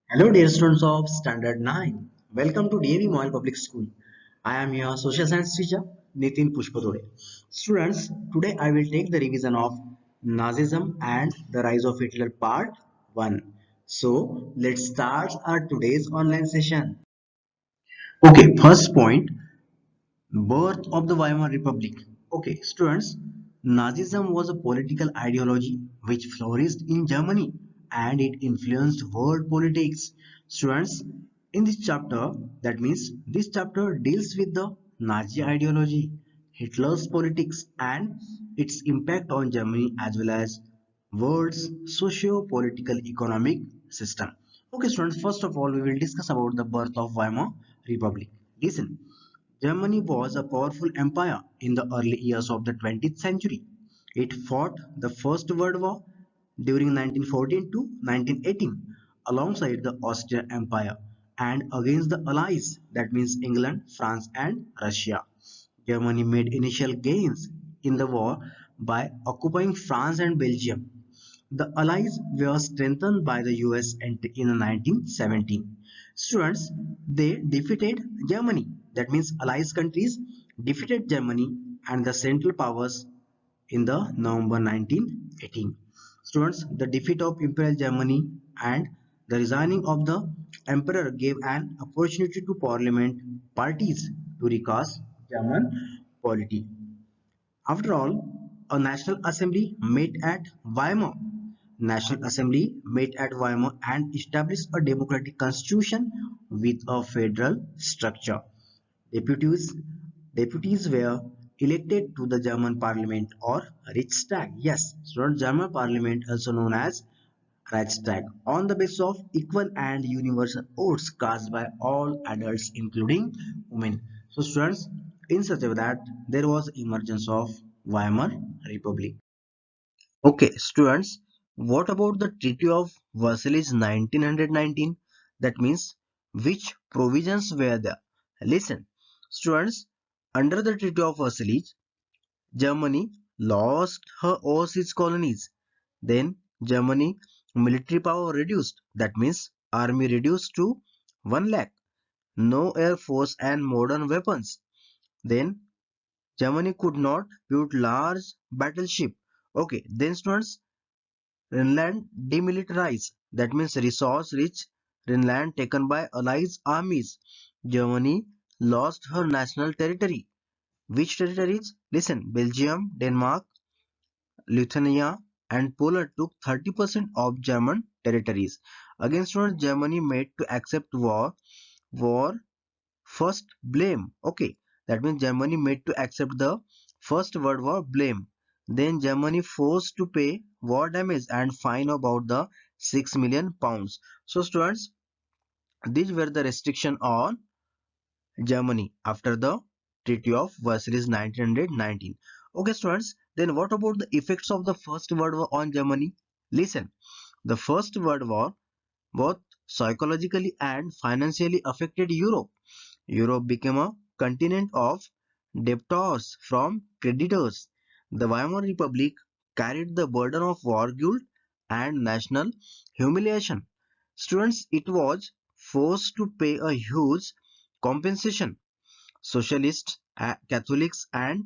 Hello dear students of Standard 9. Welcome to DAV Moyle Public School. I am your social science teacher Nitin Pushpadore. Students, today I will take the revision of Nazism and the rise of Hitler part 1. So let's start our today's online session. Okay, first point, birth of the Weimar Republic. Okay, students, Nazism was a political ideology which flourished in Germany and it influenced world politics. Students, in this chapter, that means this chapter deals with the Nazi ideology, Hitler's politics, and its impact on Germany as well as world's socio-political economic system. Okay, students, first of all, we will discuss about the birth of Weimar Republic. Listen. Germany was a powerful empire in the early years of the 20th century. It fought the First World War during 1914 to 1918 alongside the Austrian Empire and against the Allies, that means England, France, and Russia. Germany made initial gains in the war by occupying France and Belgium. The Allies were strengthened by the US in 1917. Students, they defeated Germany. That means Allies countries defeated Germany and the Central Powers in the November 1918. Students, the defeat of Imperial Germany and the resigning of the Emperor gave an opportunity to parliament parties to recast German polity. After all, a National Assembly met at Weimar. National Assembly met at Weimar and established a democratic constitution with a federal structure. Deputies, deputies were elected to the German parliament or Riksdag. Yes, so German parliament also known as Reichstag on the basis of equal and universal votes cast by all adults including women. So students, in such a way that there was emergence of Weimar Republic. Okay, students, what about the Treaty of Versailles 1919? That means which provisions were there? Listen, students, under the Treaty of Versailles, Germany lost her overseas colonies. Then Germany military power reduced. That means army reduced to 1 lakh. No air force and modern weapons. Then Germany could not build large battleship. Okay, then students, Rhineland demilitarized. That means resource-rich Rhineland taken by Allies armies. Germany lost her national territory. Which territories? Listen, Belgium, Denmark, Lithuania, and Poland took 30% of German territories. Against what Germany made to accept war first blame. Okay, that means Germany made to accept the First World War blame. Then Germany forced to pay war damage and fine about the 6 million pounds. So students, these were the restriction on Germany after the Treaty of Versailles 1919. Okay students, then what about the effects of the First World War on Germany? Listen, the First World War both psychologically and financially affected Europe. Europe became a continent of debtors from creditors. The Weimar Republic carried the burden of war guilt and national humiliation. Students, it was forced to pay a huge compensation. Socialists, Catholics, and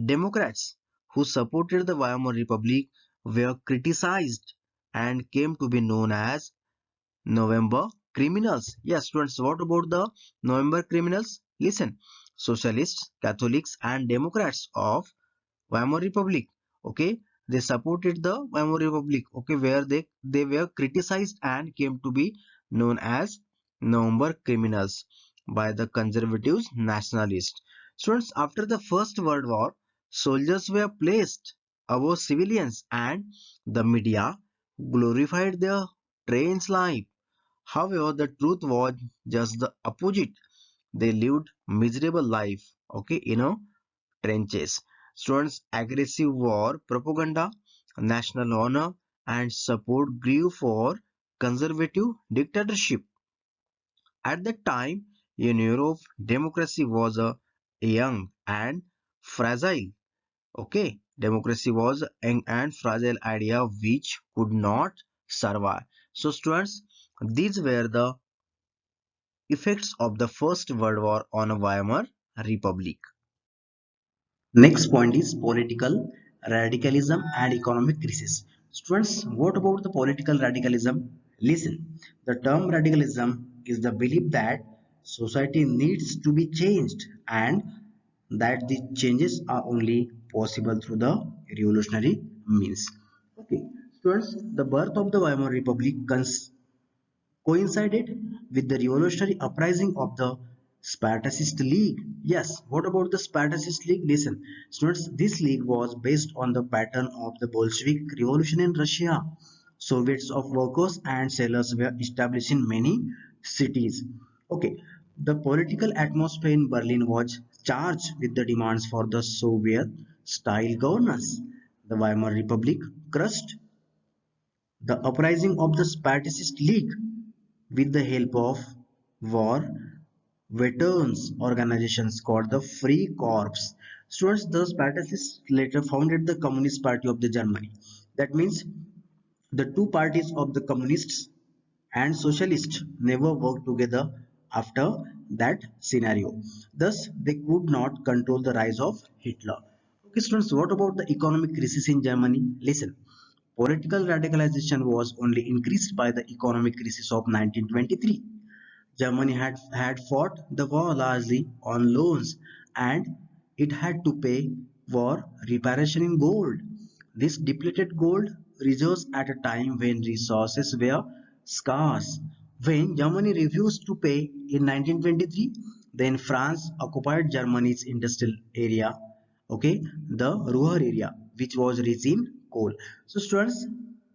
Democrats who supported the Weimar Republic were criticized and came to be known as November criminals. Yes, students, what about the November criminals? Listen, socialists, Catholics, and Democrats of Weimar Republic. Okay, they supported the Weimar Republic. Okay, where they were criticized and came to be known as November criminals by the conservatives nationalists. Students, after the First World War, soldiers were placed above civilians, and the media glorified their train's life. However, the truth was just the opposite. They lived miserable life, okay, trenches. Students' aggressive war propaganda, national honor, and support grew for conservative dictatorship. At that time, in Europe, democracy was a young and fragile. Okay, democracy was a young and fragile idea which could not survive. So, students, These were the effects of the First World War on Weimar Republic. Next point is political radicalism and economic crisis. Students, what about the political radicalism? Listen, the term radicalism is the belief that society needs to be changed and that the changes are only possible through the revolutionary means. Okay, students, the birth of the Weimar Republic coincided with the revolutionary uprising of the Spartacist League. Yes, what about the Spartacist League? Listen, students, this league was based on the pattern of the Bolshevik Revolution in Russia. Soviets of workers and sailors were established in many cities. Okay, the political atmosphere in Berlin was charged with the demands for the Soviet style governance. The Weimar Republic crushed the uprising of the Spartacist League with the help of war veterans organizations called the Free Corps. Students, the Spartacists later founded the Communist Party of the Germany. That means the two parties of the communists and socialists never worked together after that scenario. Thus, they could not control the rise of Hitler. Okay, students, what about the economic crisis in Germany? Listen, political radicalization was only increased by the economic crisis of 1923. Germany had fought the war largely on loans and it had to pay for reparation in gold. This depleted gold reserves at a time when resources were scarce. When Germany refused to pay in 1923, then France occupied Germany's industrial area, okay, the Ruhr area, which was rich in coal. So students,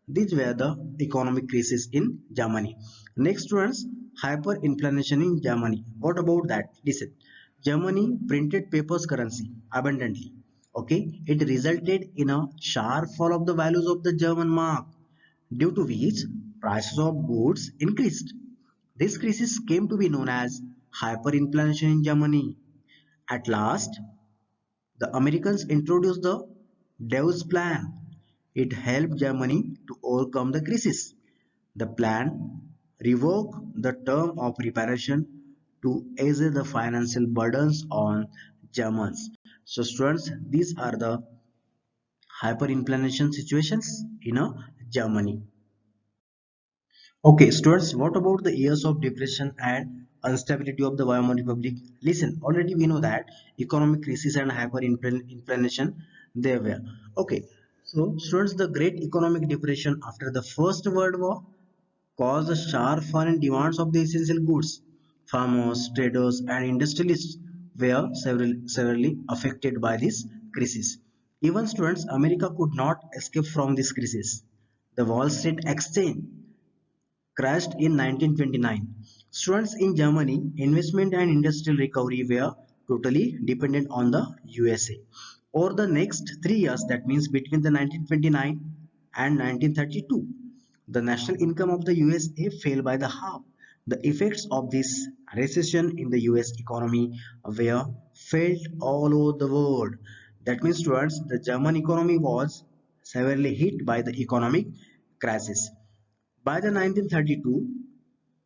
these were the economic crisis in Germany. Next students, hyperinflation in Germany. What about that? Listen, Germany printed paper's currency abundantly. Okay, it resulted in a sharp fall of the values of the German mark, due to which prices of goods increased. This crisis came to be known as hyperinflation in Germany. At last, the Americans introduced the Dawes Plan. It helped Germany to overcome the crisis. The plan revoked the term of reparation to ease the financial burdens on Germans. So students, these are the hyperinflation situations in Germany. Okay, students, what about the years of depression and instability of the Weimar Republic? Listen, already we know that economic crisis and hyperinflation they were. Okay, so students, the Great Economic Depression after the First World War caused a sharp fall in demands of the essential goods. Farmers, traders, and industrialists were severely affected by this crisis. Even students, America could not escape from this crisis. The Wall Street Exchange crashed in 1929. Students in Germany, investment and industrial recovery were totally dependent on the USA. Over the next 3 years, that means between the 1929 and 1932, the national income of the USA fell by the half. The effects of this recession in the US economy were felt all over the world. That means, students, the German economy was severely hit by the economic crisis. By the 1932,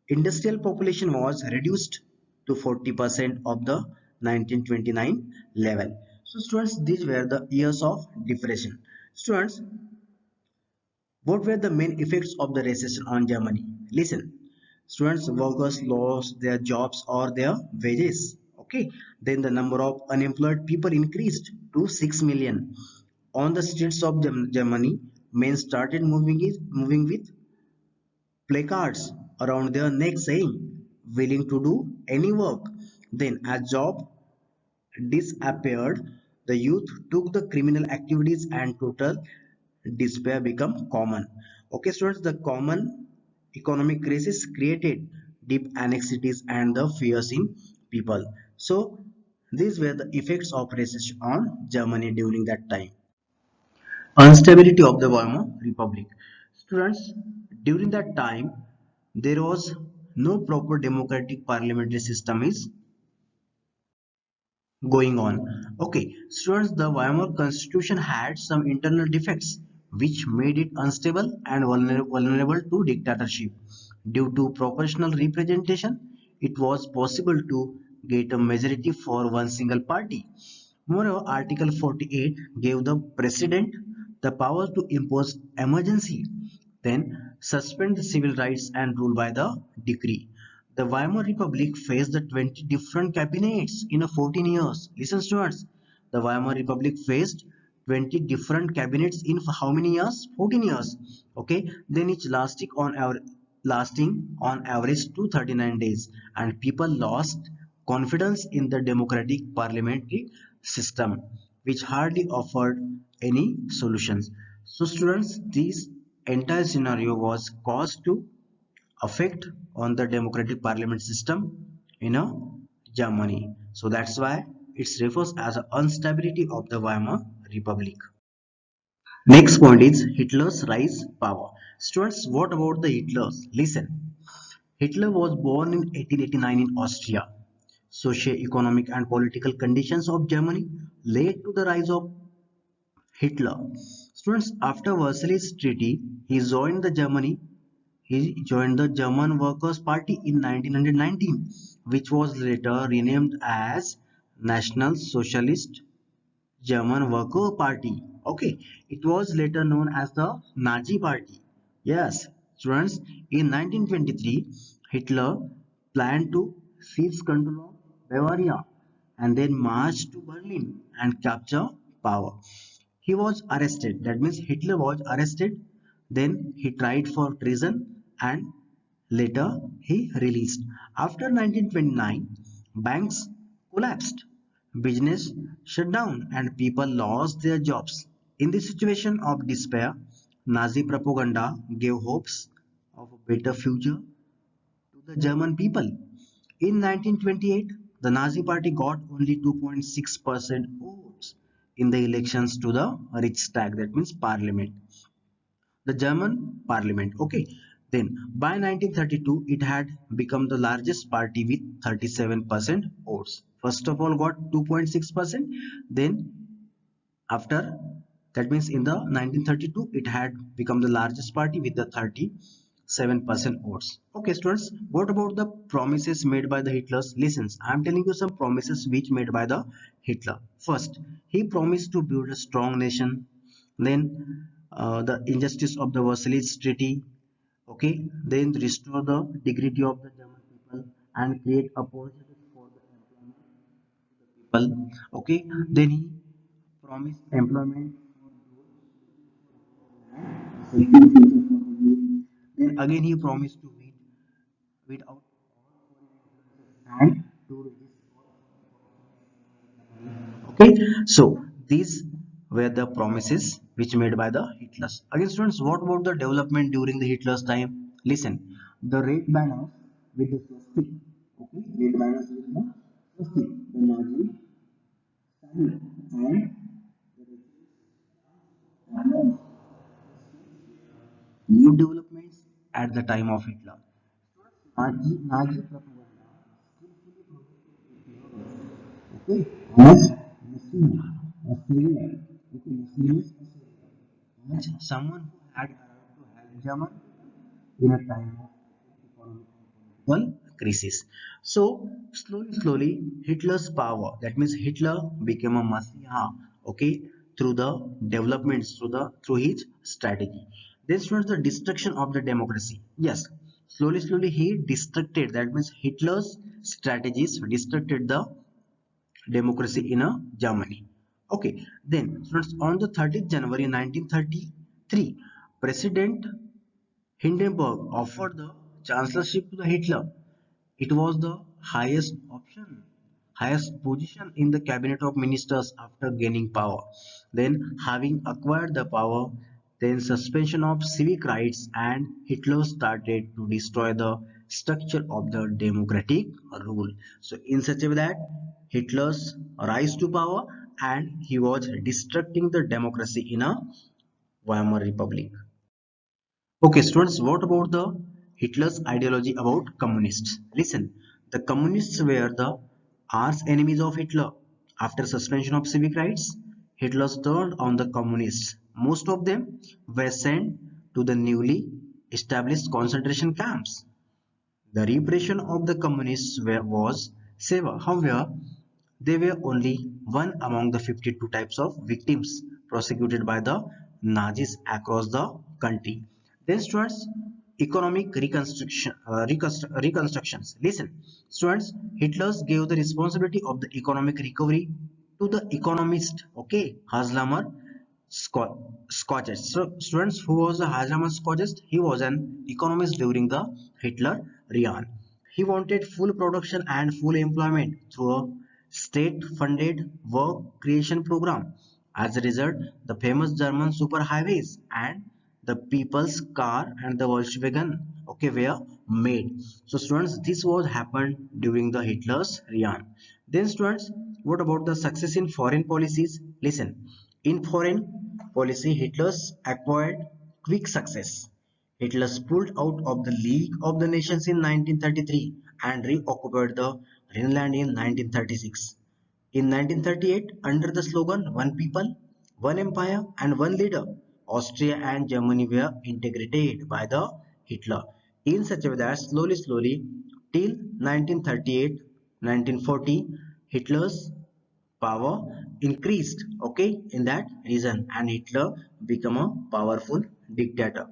industrial population was reduced to 40% of the 1929 level. So students, these were the years of depression. Students, what were the main effects of the recession on Germany? Listen, students, workers lost their jobs or their wages. Okay, then the number of unemployed people increased to 6 million. On the streets of Germany, men started moving with placards around their necks saying, willing to do any work. Then, as job disappeared, the youth took the criminal activities and total despair became common. Okay, students, the common economic crisis created deep anxieties and the fears in people. So, these were the effects of recession on Germany during that time. Instability of the Weimar Republic. Students, during that time, there was no proper democratic parliamentary system is going on. Okay, students, the Weimar constitution had some internal defects which made it unstable and vulnerable to dictatorship. Due to proportional representation, it was possible to get a majority for one single party. Moreover, Article 48 gave the President the power to impose emergency, then suspend the civil rights and rule by the decree. The Weimar Republic faced the 20 different cabinets in a 14 years. Listen, students. The Weimar Republic faced 20 different cabinets in how many years? 14 years. Okay. Then it's lasting on average 239 days, and people lost confidence in the democratic parliamentary system, which hardly offered any solutions. So students, this entire scenario was caused to affect on the democratic parliament system in Germany. So that's why it refers as an instability of the Weimar Republic. Next point is Hitler's rise power. Students, what about the Hitlers? Listen. Hitler was born in 1889 in Austria. Socio-economic and political conditions of Germany led to the rise of Hitler. Students, after Versailles Treaty, he joined the German Workers' Party in 1919, which was later renamed as National Socialist German Worker Party. Okay, it was later known as the Nazi Party. Yes, students, in 1923, Hitler planned to seize control of Bavaria and then march to Berlin and capture power. He was arrested. That means Hitler was arrested. Then he tried for treason and later he released. After 1929, banks collapsed, business shut down, and people lost their jobs. In this situation of despair, Nazi propaganda gave hopes of a better future to the German people. In 1928, the Nazi Party got only 2.6% votes in the elections to the Riksdag, that means parliament, the German parliament. Okay, then by 1932, it had become the largest party with 37% votes. First of all, got 2.6%, then after that means in the 1932 it had become the largest party with the 37% votes. Okay students, what about the promises made by the Hitlers? Listen, I am telling you some promises which made by the Hitler. First, he promised to build a strong nation. Then the injustice of the Versailles Treaty. Okay, then restore the dignity of the German people and create opportunities for the employment people. Okay, then he promised employment for those seeking future for the youth. Then again he promised to weed out and to resist. Okay, so these were the promises which made by the Hitlers. Again students, what about the development during the Hitler's time? Listen, the red banners with the swastika. Okay, red banners with the swastika, the Nazi standard, and new developments at the time of Hitler. Nazi propaganda skillfully projected Hitler, okay, as Muslim, Australia, okay, Muslims as someone who had arrived to help German in a time of economic and political crisis. So slowly, Hitler's power, that means Hitler became a messiah, okay, through the developments, through his strategy. This was the destruction of the democracy. Yes, slowly he destructed. That means Hitler's strategies destructed the democracy in Germany. Okay, then students, on the 30th January 1933, President Hindenburg offered the chancellorship to the Hitler. It was the highest option, highest position in the cabinet of ministers after gaining power. Then, having acquired the power, then suspension of civic rights, and Hitler started to destroy the structure of the democratic rule. So, in such a way that Hitler's rise to power and he was destructing the democracy in a Weimar Republic. Okay, students, what about the Hitler's ideology about communists? Listen, the communists were the arch enemies of Hitler. After suspension of civic rights, Hitler turned on the communists. Most of them were sent to the newly established concentration camps. The repression of the communists was severe. However, they were only one among the 52 types of victims prosecuted by the Nazis across the country. Then students, economic reconstructions. Listen, students, Hitler gave the responsibility of the economic recovery to the economist, okay, Haslamer Scotchest. So students, who was the Haslamer Scotchest? He was an economist during the Hitler Reign. He wanted full production and full employment through a state-funded work creation program. As a result, the famous German superhighways and the People's Car and the Volkswagen, okay, were made. So students, this was happened during the Hitler's reign. Then students, what about the success in foreign policies? Listen, in foreign policy, Hitler's acquired quick success. Hitler pulled out of the League of the Nations in 1933 and reoccupied the Rhineland in 1936. In 1938, under the slogan One People, One Empire and One Leader, Austria and Germany were integrated by the Hitler in such a way that slowly till 1938-1940 Hitler's power increased, okay, in that region, and Hitler became a powerful dictator.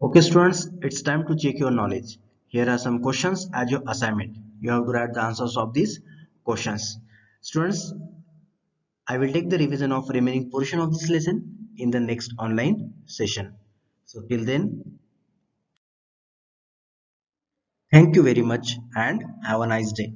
Okay students, it's time to check your knowledge. Here are some questions as your assignment. You have to write the answers of these questions. Students, I will take the revision of remaining portion of this lesson in the next online session. So till then, thank you very much and have a nice day.